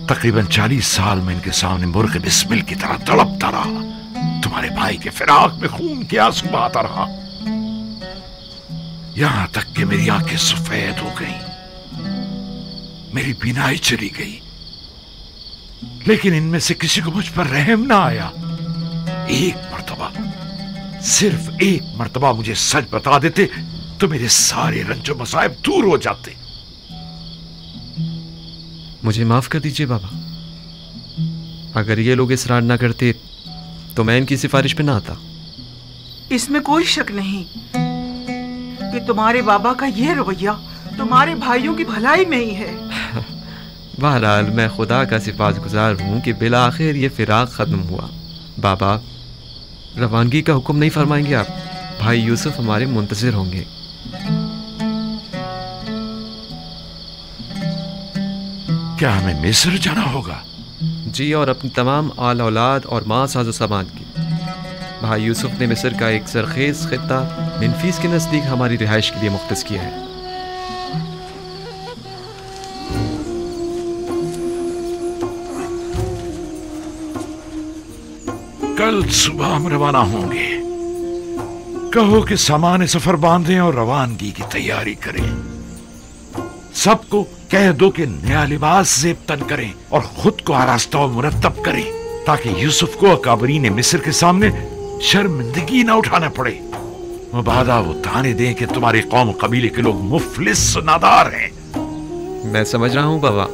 तकरीबन 40 साल में इनके सामने मुर्ग बिस्मिल की तरह तड़पता रहा। तुम्हारे भाई के फिराक में खून के आंसू बहाता रहा, यहां तक कि मेरी आंखें सफेद हो गईं, मेरी बीनाई चली गई, लेकिन इनमें से किसी को मुझ पर रहम ना आया। एक मर्तबा, सिर्फ एक मर्तबा मुझे सच बता देते तो मेरे सारे रंजो मसाइब दूर हो जाते। मुझे माफ कर दीजिए बाबा, अगर ये लोग इसरार ना करते तो मैं इनकी सिफारिश पे ना आता। इसमें कोई शक नहीं कि तुम्हारे बाबा का यह रवैया तुम्हारे भाइयों की भलाई में ही है। बहरहाल मैं खुदा का सिफातगुजार हूँ कि बिला आखिर ये फिराक ख़त्म हुआ। बाबा, रवानगी का हुक्म नहीं फरमाएंगे आप? भाई यूसुफ हमारे मुंतज़िर होंगे। क्या हमें मिस्र जाना होगा? जी, और अपनी तमाम आल औलाद और माँ साजो सामान की। भाई यूसुफ ने मिस्र का एक सरखेज़ खित्ता मेम्फिस के नज़दीक हमारी रिहाइश के लिए मुख्तस किया है। कल सुबह हम रवाना होंगे। कहो कि सामान सफर बांधें और रवानगी की तैयारी करें। सबको कह दो कि नया लिबास ज़ेब तन करें और खुद को आरास्ता और मुरत्तब करें, ताकि यूसुफ को अकाबरीन मिस्र के सामने शर्मिंदगी ना उठाना पड़े। मुबादा वो ताने दें कि तुम्हारी कौम कबीले के लोग मुफलिस नादार हैं। मैं समझ रहा हूँ बाबा,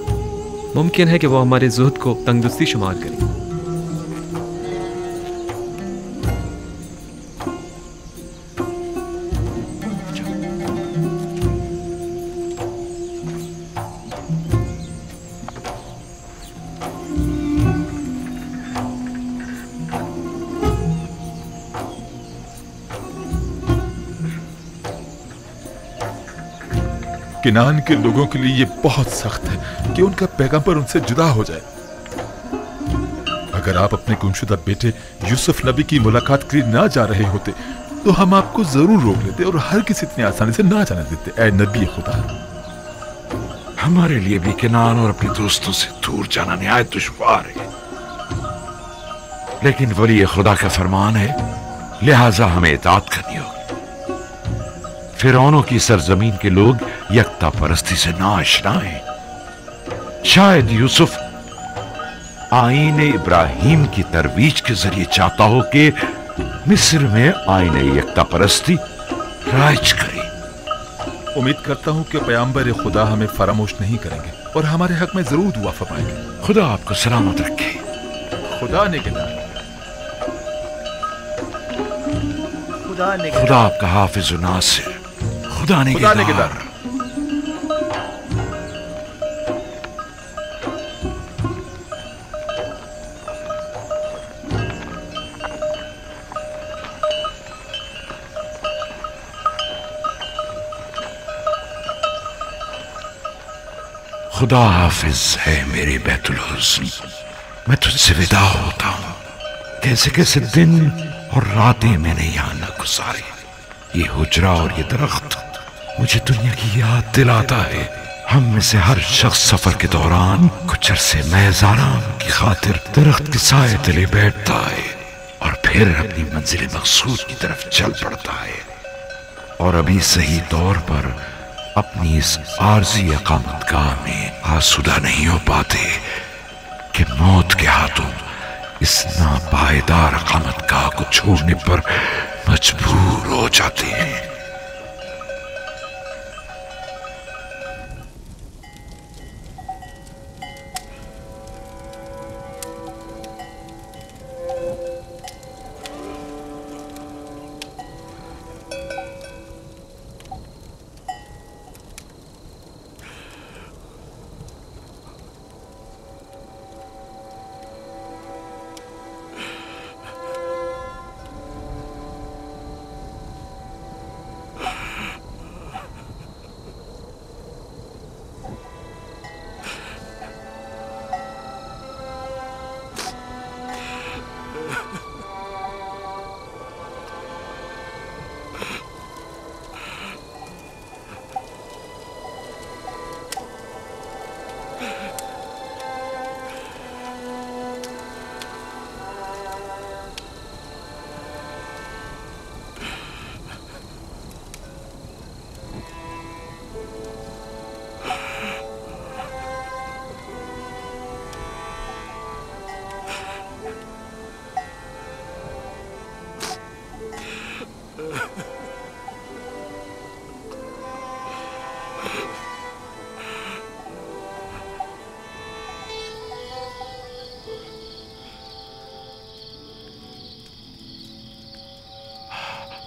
मुमकिन है कि वो हमारे जुहद को तंगदस्ती शुमार करें। किनान के लोगों के लिए ये बहुत सख्त है कि उनका पैगंबर उनसे जुदा हो जाए। अगर आप अपने गुमशुदा बेटे यूसुफ नबी की मुलाकात के लिए ना जा रहे होते तो हम आपको जरूर रोक लेते और हर किसी इतनी आसानी से ना जाने देते। ऐ नबी खुदा, हमारे लिए भी किनान और अपने दोस्तों से दूर जाना निहायत दुश्वार है, लेकिन वली खुदा का फरमान है, लिहाजा हमें इताअत करनी होगी। फिरौनों की सरजमीन के लोग यकता परस्ती से नाआशना हैं। शायद यूसुफ आईन इब्राहिम की तरवीज के जरिए चाहता हो कि मिस्र में आईन यकता परस्ती राज करे। उम्मीद करता हूं कि पैगंबर खुदा हमें फरामोश नहीं करेंगे और हमारे हक में जरूर दुआ फरमाएंगे। खुदा आपको सलामत रखे। खुदा निगहदार। खुदा आपका हाफिज नासिर। खुदा निगहदार। खुदा हाफिज है मेरे बैतुल हुस्न। मैं तुझसे विदा होता हूँ। कैसे कैसे दिन और रातें मैंने यहाँ न गुजारे। ये हुजरा और ये दरख्त मुझे दुनिया की याद दिलाता है। हम में से हर शख्स सफर के दौरान कुछ अरसे महज आराम की खातिर दरख्त के साए तले बैठता है और फिर अपनी मंजिल मकसूद की तरफ चल पड़ता है, और अभी सही तौर पर अपनी इस आरजी अकामतगाह में आसूदा नहीं हो पाते कि मौत के हाथों इस नापायदार अकामतगाह को छोड़ने पर मजबूर हो जाते हैं।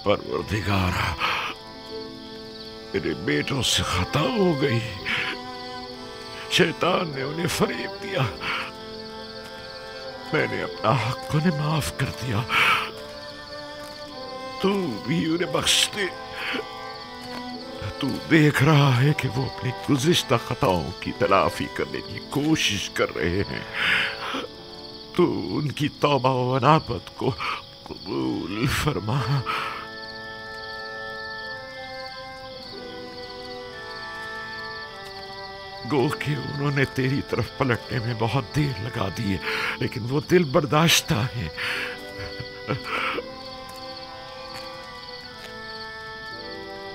परवरदिगारा, मेरे बेटों से खता हो गई। शैतान ने उन्हें फरेब दिया। मैंने अपना हक उन्हें माफ कर दिया। तू भी उन्हें बख्श दे। तू देख रहा है कि वो अपनी गुज़िश्ता खताओं की तलाफी करने की कोशिश कर रहे हैं। तू उनकी तौबा व अनाबत को कबूल फरमा। गो कि उन्होंने तेरी तरफ पलटने में बहुत देर लगा दी है, लेकिन वो दिल बर्दाश्ता है।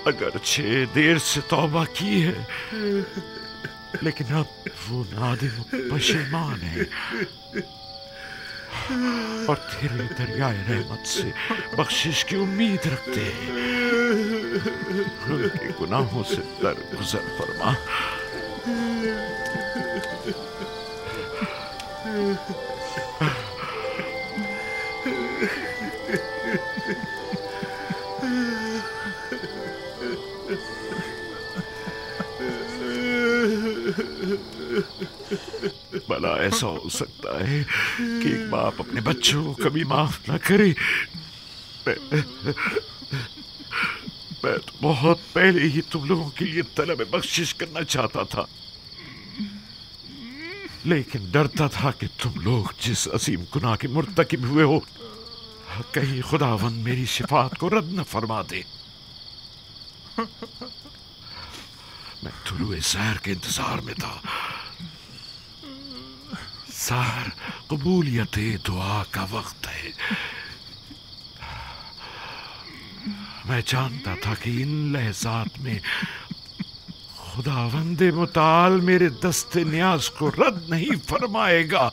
अगरचे देर से तौबा की है, लेकिन अब वो नादिम पशेमान है और तेरे दरियाए रहमत से बख्शिश की उम्मीद रखते हैं। उनके गुनाहों से दरगुजर फरमा। भला ऐसा हो सकता है कि एक बाप अपने बच्चों को कभी माफ ना करे? मैं तो बहुत पहले ही तुम लोगों के लिए तलब बख्शिश करना चाहता था, लेकिन डरता था कि तुम लोग जिस असीम गुनाह के मुर्तकिब हुए हो, कहीं खुदावंद मेरी शिफात को रद्द न फरमा दे। मैं तुलुए सहर के इंतजार में था। सहर कबूलियत दुआ का वक्त है। मैं जानता था कि इन लहज़ात में खुदावंद मुताल मेरे दस्ते न्याज को रद्द नहीं फरमाएगा।